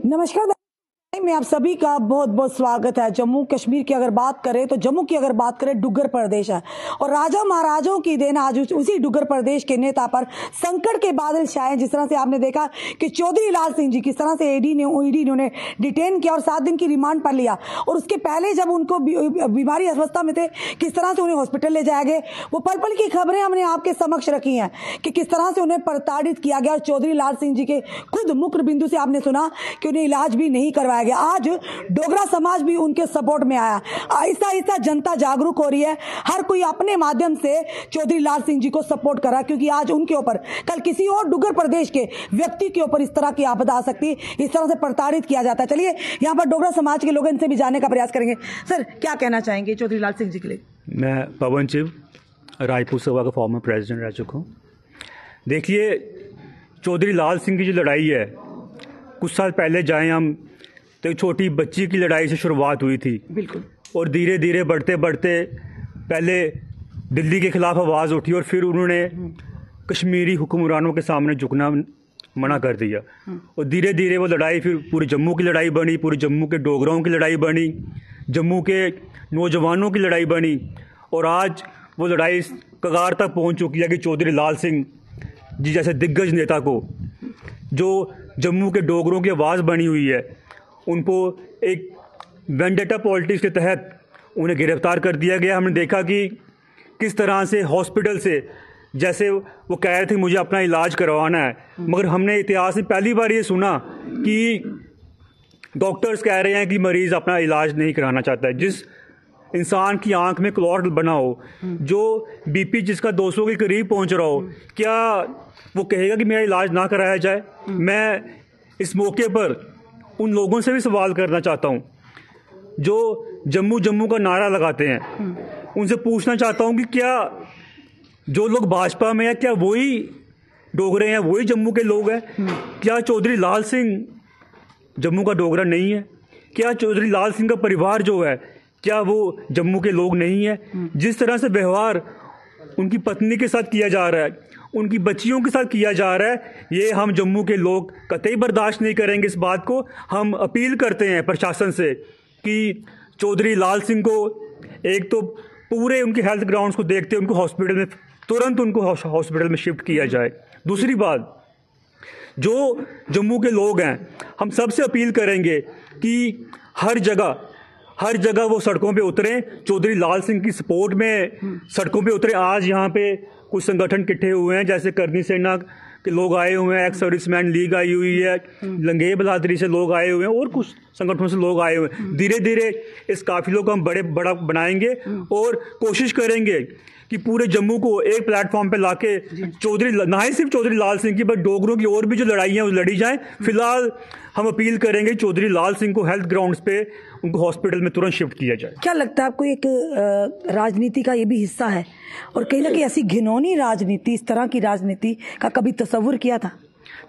नमस्कार में आप सभी का बहुत बहुत स्वागत है। जम्मू कश्मीर की अगर बात करें तो जम्मू की अगर बात करें डुग्गर प्रदेश है और राजा महाराजों की देन आज उसी डुग्गर प्रदेश के नेता पर संकट के बादल छाए। जिस तरह से आपने देखा कि चौधरी लाल सिंह जी किस तरह से ईडी ने उन्हें डिटेन किया और 7 दिन की रिमांड पर लिया और उसके पहले जब उनको बीमारी अवस्था में थे किस तरह से उन्हें हॉस्पिटल ले जाया गया। वो पल पल की खबरें हमने आपके समक्ष रखी हैं कि किस तरह से उन्हें प्रताड़ित किया गया और चौधरी लाल सिंह जी के खुद मुख्य बिंदु से आपने सुना कि उन्हें इलाज भी नहीं करवाया गया। आज डोगरा समाज भी उनके सपोर्ट में आया। ऐसा ऐसा जनता जागरूक हो रही है, हर कोई अपने माध्यम से चौधरी लाल सिंह जी को सपोर्ट कर रहा है क्योंकि आज उनके ऊपर कल किसी और डुग्गर प्रदेश के व्यक्ति के ऊपर इस तरह की आपदा आ सकती है, इस तरह से प्रताड़ित किया जाता है। चलिए यहाँ पर डोगरा समाज के लोग इनसे भी जानने का प्रयास करेंगे। सर, क्या कहना चाहेंगे चौधरी लाल सिंह जी के लिए? मैं पवन चिव रायपुर सभा का फॉर्मर प्रेसिडेंट रह चुका हूँ। देखिए, चौधरी लाल सिंह की जो लड़ाई है, कुछ साल पहले जाएं हम तो एक छोटी बच्ची की लड़ाई से शुरुआत हुई थी। बिल्कुल। और धीरे धीरे बढ़ते बढ़ते पहले दिल्ली के खिलाफ आवाज़ उठी और फिर उन्होंने कश्मीरी हुक्मरानों के सामने झुकना मना कर दिया और धीरे धीरे वो लड़ाई फिर पूरे जम्मू की लड़ाई बनी, पूरे जम्मू के डोगरों की लड़ाई बनी, जम्मू के नौजवानों की लड़ाई बनी और आज वो लड़ाई कगार तक पहुंच चुकी है कि चौधरी लाल सिंह जी जैसे दिग्गज नेता को, जो जम्मू के डोगरों की आवाज़ बनी हुई है, उनको एक वेंडेटा पॉलिटिक्स के तहत उन्हें गिरफ्तार कर दिया गया। हमने देखा कि किस तरह से हॉस्पिटल से, जैसे वो कह रहे थे मुझे अपना इलाज करवाना है, मगर हमने इतिहास में पहली बार ये सुना कि डॉक्टर्स कह रहे हैं कि मरीज़ अपना इलाज नहीं कराना चाहता है। जिस इंसान की आंख में क्लॉट बना हो, जो बीपी जिसका 200 के करीब पहुंच रहा हो, क्या वो कहेगा कि मेरा इलाज ना कराया जाए? मैं इस मौके पर उन लोगों से भी सवाल करना चाहता हूं जो जम्मू जम्मू का नारा लगाते हैं, उनसे पूछना चाहता हूं कि क्या जो लोग भाजपा में हैं, क्या वही डोगरे हैं, वही जम्मू के लोग हैं? क्या चौधरी लाल सिंह जम्मू का डोगरा नहीं है? क्या चौधरी लाल सिंह का परिवार जो है, क्या वो जम्मू के लोग नहीं है? जिस तरह से व्यवहार उनकी पत्नी के साथ किया जा रहा है, उनकी बच्चियों के साथ किया जा रहा है, ये हम जम्मू के लोग कतई बर्दाश्त नहीं करेंगे। इस बात को हम अपील करते हैं प्रशासन से कि चौधरी लाल सिंह को एक तो पूरे उनके हेल्थ ग्राउंड्स को देखते उनको हॉस्पिटल में तुरंत उनको हॉस्पिटल में शिफ्ट किया जाए। दूसरी बात, जो जम्मू के लोग हैं, हम सबसे अपील करेंगे कि हर जगह वो सड़कों पे उतरें, चौधरी लाल सिंह की सपोर्ट में सड़कों पे उतरें। आज यहाँ पे कुछ संगठन इकट्ठे हुए हैं, जैसे करनी सेना के लोग आए हुए हैं, एक्स सर्विसमैन लीग आई हुई है, लंगे बहादुरी से लोग आए हुए हैं और कुछ संगठनों से लोग आए हुए हैं। धीरे धीरे इस काफिलों को हम बड़ा बनाएंगे और कोशिश करेंगे कि पूरे जम्मू को एक प्लेटफॉर्म पे लाके चौधरी, ना ही सिर्फ चौधरी लाल सिंह की, बट डोगरों की और भी जो लड़ाइयाँ वो लड़ी जाएं। फिलहाल हम अपील करेंगे चौधरी लाल सिंह को हेल्थ ग्राउंड्स पे उनको हॉस्पिटल में तुरंत शिफ्ट किया जाए। क्या लगता है आपको, एक राजनीति का ये भी हिस्सा है और कहीं ना कहीं ऐसी घिनौनी राजनीति, इस तरह की राजनीति का कभी तस्वुर किया था?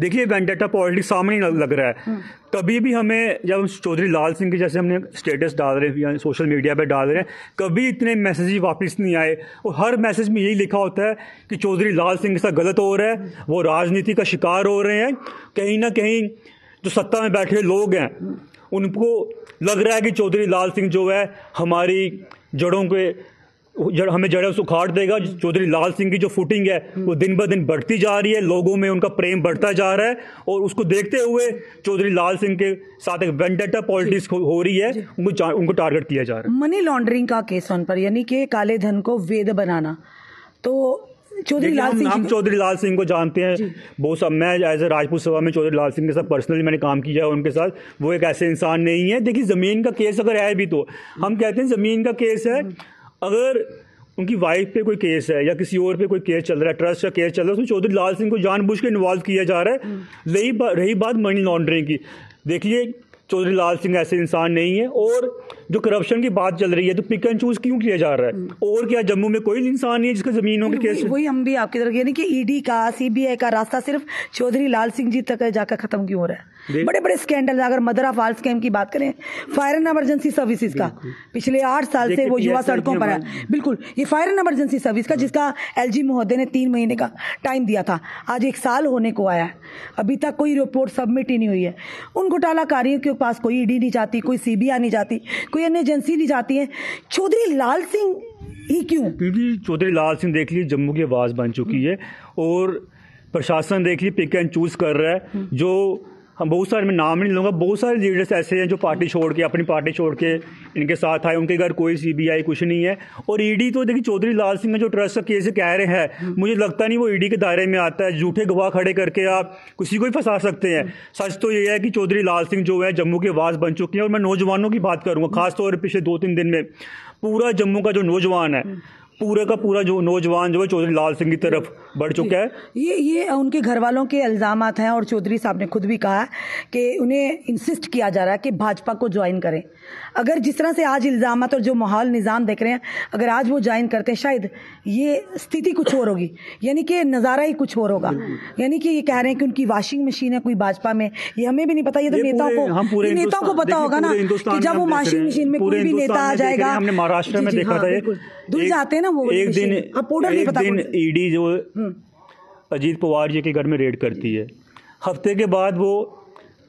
देखिए, वेंडेटा पॉलिटिक्स सामने लग रहा है। कभी भी हमें, जब हम चौधरी लाल सिंह के जैसे हमने स्टेटस डाल रहे हैं या सोशल मीडिया पे डाल रहे हैं, कभी इतने मैसेज वापस नहीं आए और हर मैसेज में यही लिखा होता है कि चौधरी लाल सिंह के साथ गलत हो रहा है, वो राजनीति का शिकार हो रहे हैं। कहीं ना कहीं जो सत्ता में बैठे लोग हैं उनको लग रहा है कि चौधरी लाल सिंह जो है हमारी हमें जड़ों से उखाड़ देगा। चौधरी लाल सिंह की जो फुटिंग है वो दिन ब दिन बढ़ती जा रही है, लोगों में उनका प्रेम बढ़ता जा रहा है और उसको देखते हुए चौधरी लाल सिंह के साथ एक वेंडेटा पॉलिटिक्स हो रही है, उनको टारगेट किया जा रहा है। मनी लॉन्ड्रिंग का केस उन पर, यानी कि काले धन को वैध बनाना, तो चौधरी लाल सिंह, हम चौधरी लाल सिंह को जानते हैं बहुत सब। मैं एज ए राजपूत सभा में चौधरी लाल सिंह के साथ पर्सनली मैंने काम किया है उनके साथ। वो एक ऐसे इंसान नहीं है। देखिए, जमीन का केस अगर है भी, तो हम कहते हैं जमीन का केस है, अगर उनकी वाइफ पे कोई केस है या किसी और पे कोई केस चल रहा है, ट्रस्ट का केस चल रहा है, उसमें चौधरी लाल सिंह को जानबूझ के इन्वॉल्व किया जा रहा है। रही बात मनी लॉन्ड्रिंग की, देखिए चौधरी लाल सिंह ऐसे इंसान नहीं है और जो करप्शन की बात चल रही है, तो पिक एंड चूज क्यों किया जा रहा है? और क्या जम्मू में कोई इंसान नहीं है जिसका जमीनों के केस? वही हम भी आपकी तरफ, यानी कि ईडी का, सीबीआई का रास्ता सिर्फ चौधरी लाल सिंह जी तक जाकर खत्म क्यों हो रहा है? बड़े बड़े स्कैंडल, अगर मदर ऑफ ऑल स्कैम की बात करें, फायर एंड इमरजेंसी सर्विसेज का पिछले 8 साल से वो युवा सड़कों पर है। बिल्कुल, ये फायर एंड इमरजेंसी सर्विस का, जिसका एलजी महोदय ने 3 महीने का टाइम दिया था, आज 1 साल होने को आया है, अभी तक कोई रिपोर्ट सबमिट ही नहीं हुई है। उन घोटालाकारियों के पास कोई ईडी नहीं जाती, कोई सीबीआई नहीं जाती, कोई अन्य एजेंसी नहीं जाती है। चौधरी लाल सिंह ही क्यों? क्योंकि चौधरी लाल सिंह देख लीजिए जम्मू की आवाज बन चुकी है, और प्रशासन देख लीजिए पिक एंड चूज कर रहा है। जो हम बहुत सारे, मैं नाम नहीं लूँगा, बहुत सारे लीडर्स ऐसे हैं जो पार्टी छोड़ के, अपनी पार्टी छोड़ के इनके साथ आए, उनके घर कोई सीबीआई कुछ नहीं है। और ईडी तो देखिए चौधरी लाल सिंह जो ट्रस्ट का केस कह रहे हैं, मुझे लगता नहीं वो ईडी के दायरे में आता है। झूठे गवाह खड़े करके आप किसी को भी फंसा सकते हैं। सच तो ये है कि चौधरी लाल सिंह जो है जम्मू की आवाज़ बन चुकी है। और मैं नौजवानों की बात करूँगा, खासतौर पर पिछले 2-3 दिन में पूरा जम्मू का जो नौजवान है, पूरे का पूरा जो नौजवान जो है चौधरी लाल सिंह की तरफ बढ़ चुका है। ये उनके घर वालों के इल्जामात हैं, और चौधरी साहब ने खुद भी कहा कि उन्हें इंसिस्ट किया जा रहा है कि भाजपा को ज्वाइन करें। अगर जिस तरह से आज इल्जामात और जो माहौल निज़ाम देख रहे हैं, अगर आज वो ज्वाइन करते हैं, शायद ये स्थिति कुछ और होगी, यानी कि नज़ारा ही कुछ और होगा। यानी कि ये कह रहे हैं कि उनकी वॉशिंग मशीन है कोई भाजपा में, ये हमें भी नहीं पता, ये तो नेताओं को पता होगा ना, कि जब वो वॉशिंग मशीन में कोई भी नेता आ जाएगा। हमने महाराष्ट्र में देखा था, दूर जाते हैं ना वो, एक दिन ईडी जो अजीत पवार जी के घर में रेड करती है, हफ्ते के बाद वो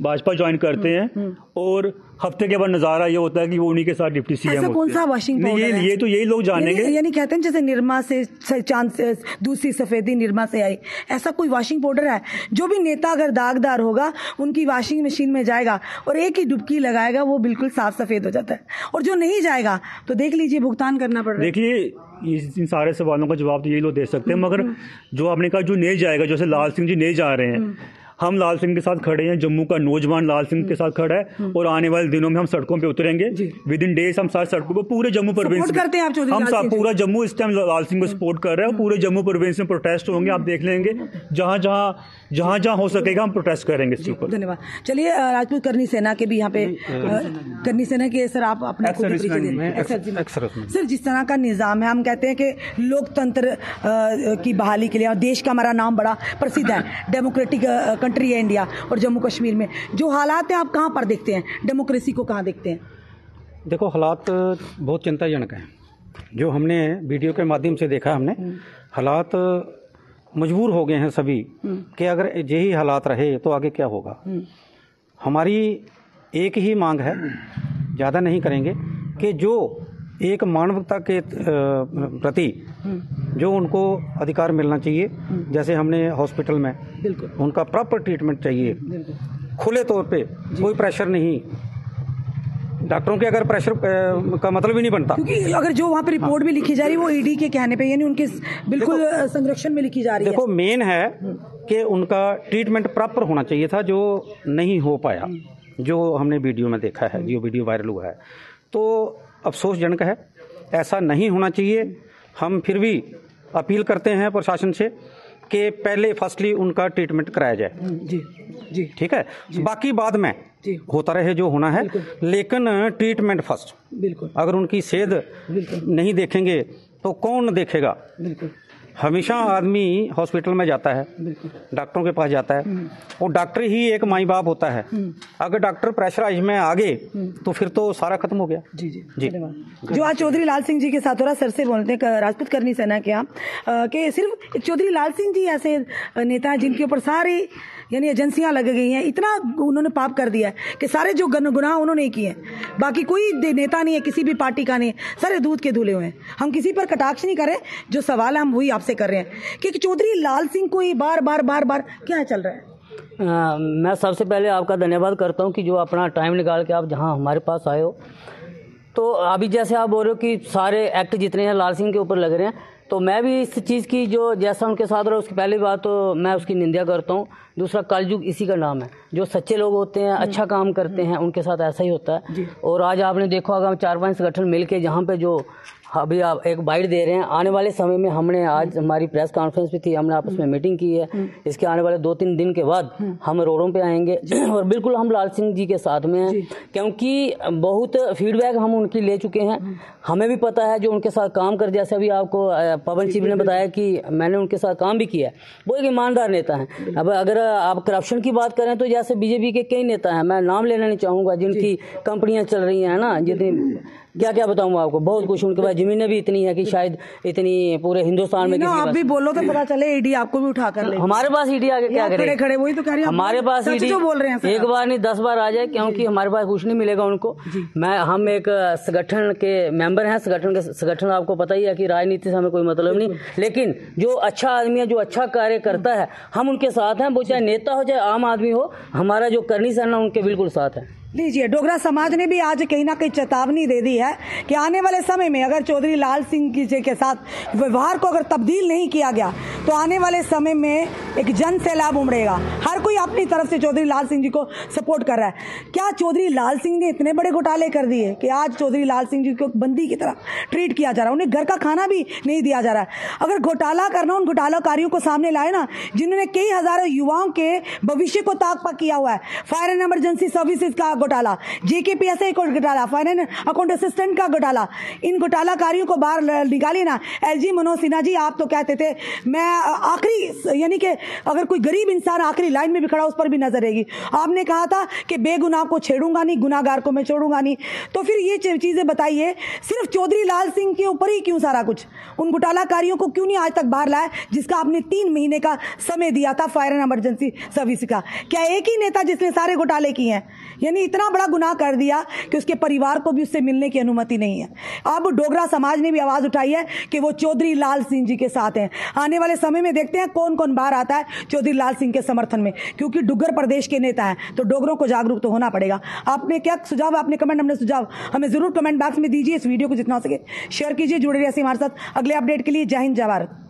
भाजपा ज्वाइन करते हैं, और हफ्ते के बाद नजारा ये होता है कि वो उन्हीं के साथ डिप्टी सीएम ऐसा कौन सा वॉशिंग पाउडर है? ये तो यही लोग जानेंगे। यानी कहते हैं जैसे निरमा से चांद से दूसरी सफेदी निरमा से आई, ऐसा कोई वॉशिंग पाउडर है? जो भी नेता अगर दागदार होगा उनकी वॉशिंग मशीन में जाएगा और एक ही डुबकी लगाएगा, वो बिल्कुल साफ सफेद हो जाता है। और जो नहीं जाएगा तो देख लीजिए भुगतान करना पड़ रहा है। देखिए इन सारे सवालों का जवाब तो यही लोग दे सकते हैं, मगर जो आपने कहा जो नहीं जाएगा, जैसे लाल सिंह जी नहीं जा रहे हैं, हम लाल सिंह के साथ खड़े हैं, जम्मू का नौजवान लाल सिंह के साथ खड़ा है, और आने वाले दिनों में हम सड़कों पे उतरेंगे। विद इन डेज हम सारे सड़कों पे, पूरे जम्मू प्रोविंस करते हैं आप, हम सब पूरा जम्मू इस टाइम लाल सिंह को सपोर्ट कर रहे हैं। पूरे जम्मू प्रोविंस में प्रोटेस्ट होंगे, आप देख लेंगे, जहां जहां हो सकेगा हम प्रोटेस्ट करेंगे इसके ऊपर। धन्यवाद। चलिए राजपूत करनी सेना के भी यहाँ पे, करनी सेना के सर आप अपने सर, जिस तरह का निज़ाम है, हम कहते हैं कि लोकतंत्र की बहाली के लिए, और देश का हमारा नाम बड़ा प्रसिद्ध है, डेमोक्रेटिक कंट्री है इंडिया, और जम्मू कश्मीर में जो हालात हैं, आप कहाँ पर देखते हैं डेमोक्रेसी को, कहाँ देखते हैं? देखो, हालात बहुत चिंताजनक हैं। जो हमने वीडियो के माध्यम से देखा, हमने हालात मजबूर हो गए हैं सभी कि अगर यही हालात रहे तो आगे क्या होगा। हमारी एक ही मांग है, ज़्यादा नहीं करेंगे, कि जो एक मानवता के प्रति जो उनको अधिकार मिलना चाहिए, जैसे हमने हॉस्पिटल में उनका प्रॉपर ट्रीटमेंट चाहिए, खुले तौर पे, कोई प्रेशर नहीं। डॉक्टरों के अगर प्रेशर का मतलब ही नहीं बनता, क्योंकि अगर जो वहाँ पे रिपोर्ट भी लिखी जा रही है वो ईडी के कहने पे, यानी उनके बिल्कुल संरक्षण में लिखी जा रही है। देखो, मेन है कि उनका ट्रीटमेंट प्रॉपर होना चाहिए था, जो नहीं हो पाया, जो हमने वीडियो में देखा है, जो वीडियो वायरल हुआ है, तो अफसोसजनक है, ऐसा नहीं होना चाहिए। हम फिर भी अपील करते हैं प्रशासन से कि पहले फर्स्टली उनका ट्रीटमेंट कराया जाए। जी, ठीक है, बाकी बाद में होता रहे जो होना है, लेकिन ट्रीटमेंट फर्स्ट। बिल्कुल, अगर उनकी सेहत नहीं देखेंगे तो कौन देखेगा? बिल्कुल, हमेशा आदमी हॉस्पिटल में जाता है, डॉक्टरों के पास जाता है, और डॉक्टर ही एक माई बाप होता है। अगर डॉक्टर प्रेशराइज में आ गए तो फिर तो सारा खत्म हो गया। जी। जो आज चौधरी लाल सिंह जी के साथ हो रहा, सर से बोलते हैं राजपूत करनी सेना के यहाँ, कि सिर्फ चौधरी लाल सिंह जी ऐसे नेता हैं जिनके ऊपर सारी यानी एजेंसियां लग गई हैं, इतना उन्होंने पाप कर दिया है कि सारे जो गुनाह उन्होंने किए हैं, बाकी कोई नेता नहीं है किसी भी पार्टी का नहीं है, सारे दूध के धुले हुए हैं। हम किसी पर कटाक्ष नहीं करें, जो सवाल है हम वही आपसे कर रहे हैं कि चौधरी लाल सिंह को ही बार बार क्या चल रहा है? मैं सबसे पहले आपका धन्यवाद करता हूं कि जो अपना टाइम निकाल के आप जहां हमारे पास आए हो। तो अभी जैसे आप बोल रहे हो कि सारे एक्ट जितने हैं लाल सिंह के ऊपर लग रहे हैं, तो मैं भी इस चीज़ की जो जैसा उनके साथ रहा उसकी पहली बात तो मैं उसकी निंदा करता हूँ। दूसरा कलयुग इसी का नाम है। जो सच्चे लोग होते हैं, अच्छा काम करते हैं, उनके साथ ऐसा ही होता है। और आज आपने देखा होगा 4-5 संगठन मिलके जहाँ पे जो अभी आप एक बाइट दे रहे हैं, आने वाले समय में हमने आज हमारी प्रेस कॉन्फ्रेंस भी थी, हमने आपस में मीटिंग की है। इसके आने वाले 2-3 दिन के बाद हम रोडों पे आएंगे और बिल्कुल हम लाल सिंह जी के साथ में हैं, क्योंकि बहुत फीडबैक हम उनकी ले चुके हैं। हमें भी पता है जो उनके साथ काम कर, जैसे अभी आपको पवन सिंह ने बताया कि मैंने उनके साथ काम भी किया है, वो एक ईमानदार नेता हैं। अब अगर आप करप्शन की बात करें तो जैसे बीजेपी के कई नेता हैं, मैं नाम लेना नहीं चाहूँगा, जिनकी कंपनियाँ चल रही हैं ना, जितनी क्या बताऊँ आपको, बहुत कुछ उनके पास जमीनें भी इतनी है कि शायद इतनी पूरे हिंदुस्तान में आप भी बोलो तो पता चले ईडी आपको भी उठा कर ले। हमारे पास ईडी आगे क्या करे, खड़े वही तो कह रही हूं, हमारे पास ईडी बोल रहे हैं, एक बार नहीं 10 बार आ जाए, क्योंकि हमारे पास कुछ नहीं मिलेगा उनको। हम एक संगठन के मेंबर हैं, संगठन आपको पता ही है कि राजनीति से हमें कोई मतलब नहीं, लेकिन जो अच्छा आदमी है, जो अच्छा कार्य करता है, हम उनके साथ हैं। वो चाहे नेता हो चाहे आम आदमी हो, हमारा जो करनी सहना उनके बिल्कुल साथ है। लीजिए, डोगरा समाज ने भी आज कहीं ना कहीं चेतावनी दे दी है कि आने वाले समय में अगर चौधरी लाल सिंह जी के साथ व्यवहार को अगर तब्दील नहीं किया गया तो आने वाले समय में एक जन सैलाब उमड़ेगा। हर कोई अपनी तरफ से चौधरी लाल सिंह जी को सपोर्ट कर रहा है। क्या चौधरी लाल सिंह ने इतने बड़े घोटाले कर दिए कि आज चौधरी लाल सिंह जी को बंदी की तरह ट्रीट किया जा रहा है, उन्हें घर का खाना भी नहीं दिया जा रहा है। अगर घोटाला करना, उन घोटालाकारियों को सामने लाए ना, जिन्होंने कई हजारों युवाओं के भविष्य को ताक पर किया हुआ है। फायर एंड इमरजेंसी सर्विसेज का घोटाला, जेकेपीएसआई को घोटाला, फाइनेंस अकाउंट असिस्टेंट का घोटाला, इन घोटालाकारियों को बाहर निकालिए ना। एलजी मनोज सिन्हा जी, आप तो कहते थे मैं आखिरी, यानी कि अगर कोई गरीब इंसान आखिरी लाइन में भी खड़ा उस पर भी नजर रहेगी। आपने कहा था कि बेगुनाह को छेड़ूंगा नहीं, गुनाहगार को मैं छोड़ूंगा नहीं। तो फिर ये चीजें बताइए, सिर्फ चौधरी लाल सिंह के ऊपर ही क्यों सारा कुछ? उन घोटालाकारियों को क्यों नहीं आज तक बाहर लाया जिसका आपने 3 महीने का समय दिया था फायर एंड इमरजेंसी सर्विस का? क्या एक ही नेता जिसने सारे घोटाले किए हैं, यानी इतना बड़ा गुनाह कर दिया कि उसके परिवार को भी उससे मिलने की अनुमति नहीं है? अब डोगरा समाज ने भी आवाज उठाई है कि वो चौधरी लाल सिंह जी के साथ हैं। आने वाले समय में देखते हैं कौन कौन बाहर आता है चौधरी लाल सिंह के समर्थन में, क्योंकि डुग्गर प्रदेश के नेता हैं तो डोगरों को जागरूक तो होना पड़ेगा। आपने क्या सुझाव, आपने कमेंट, हमने सुझाव हमें जरूर कमेंट बॉक्स में दीजिए। इस वीडियो को जितना हो सके शेयर कीजिए। जुड़े रहिए हमारे साथ अगले अपडेट के लिए। जय हिंद, जय भारत।